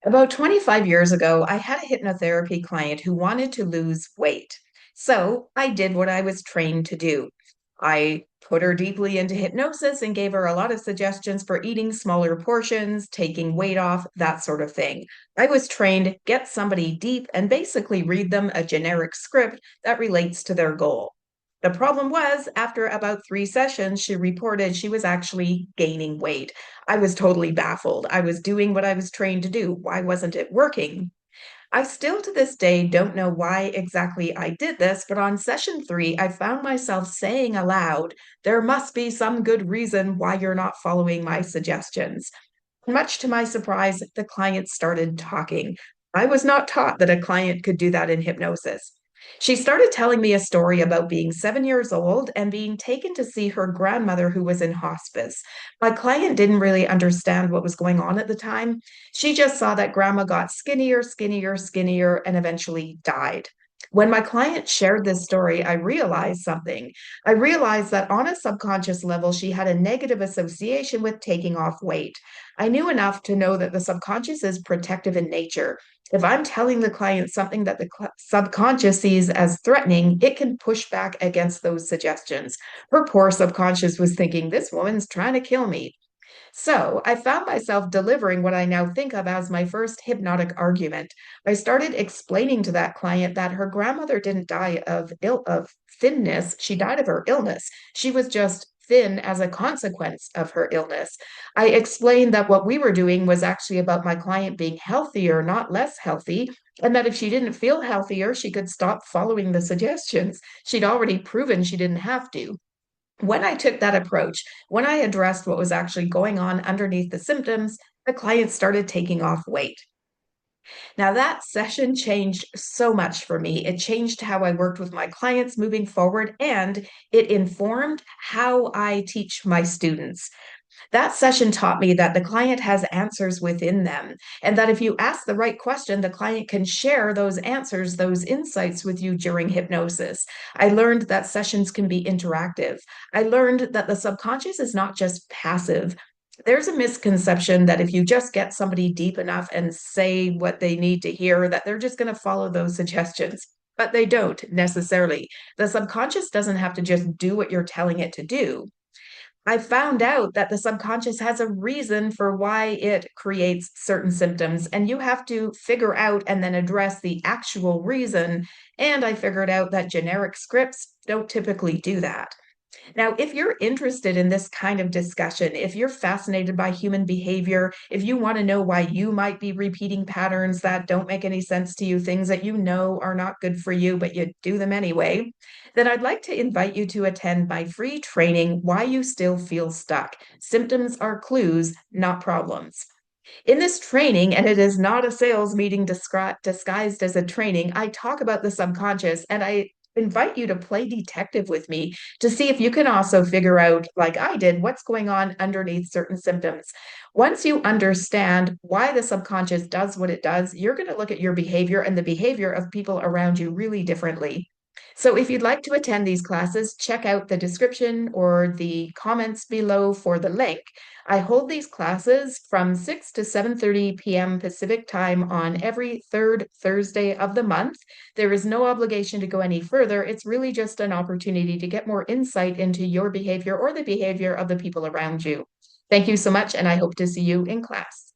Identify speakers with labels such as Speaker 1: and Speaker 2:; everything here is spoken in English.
Speaker 1: About 25 years ago, I had a hypnotherapy client who wanted to lose weight. So I did what I was trained to do. I put her deeply into hypnosis and gave her a lot of suggestions for eating smaller portions, taking weight off, that sort of thing. I was trained get somebody deep and basically read them a generic script that relates to their goal. The problem was, after about 3 sessions, she reported she was actually gaining weight. I was totally baffled. I was doing what I was trained to do. Why wasn't it working? I still to this day don't know why exactly I did this, but on session 3, I found myself saying aloud, there must be some good reason why you're not following my suggestions. Much to my surprise, the client started talking. I was not taught that a client could do that in hypnosis. She started telling me a story about being 7 years old and being taken to see her grandmother who was in hospice. My client didn't really understand what was going on at the time. She just saw that grandma got skinnier, skinnier, skinnier, and eventually died. When my client shared this story, I realized something. I realized that on a subconscious level, she had a negative association with taking off weight. I knew enough to know that the subconscious is protective in nature. If I'm telling the client something that the subconscious sees as threatening, it can push back against those suggestions. Her poor subconscious was thinking, this woman's trying to kill me. So I found myself delivering what I now think of as my first hypnotic argument. I started explaining to that client that her grandmother didn't die of thinness, she died of her illness. She was just thin as a consequence of her illness. I explained that what we were doing was actually about my client being healthier, not less healthy, and that if she didn't feel healthier, she could stop following the suggestions. She'd already proven she didn't have to. When I took that approach, when I addressed what was actually going on underneath the symptoms, the client started taking off weight. Now, that session changed so much for me. It changed how I worked with my clients moving forward, and it informed how I teach my students. That session taught me that the client has answers within them, and that if you ask the right question, the client can share those answers, those insights with you during hypnosis. I learned that sessions can be interactive. I learned that the subconscious is not just passive. There's a misconception that if you just get somebody deep enough and say what they need to hear, that they're just going to follow those suggestions. But they don't necessarily. The subconscious doesn't have to just do what you're telling it to do. I found out that the subconscious has a reason for why it creates certain symptoms, and you have to figure out and then address the actual reason. And I figured out that generic scripts don't typically do that. Now, if you're interested in this kind of discussion, if you're fascinated by human behavior, if you want to know why you might be repeating patterns that don't make any sense to you, things that you know are not good for you, but you do them anyway, then I'd like to invite you to attend my free training, Why You Still Feel Stuck. Symptoms are clues, not problems. In this training, and it is not a sales meeting disguised as a training, I talk about the subconscious and I invite you to play detective with me to see if you can also figure out, like I did, what's going on underneath certain symptoms. Once you understand why the subconscious does what it does, you're going to look at your behavior and the behavior of people around you really differently. So if you'd like to attend these classes, check out the description or the comments below for the link. I hold these classes from 6 to 7:30 p.m. Pacific time on every third Thursday of the month. There is no obligation to go any further. It's really just an opportunity to get more insight into your behavior or the behavior of the people around you. Thank you so much, and I hope to see you in class.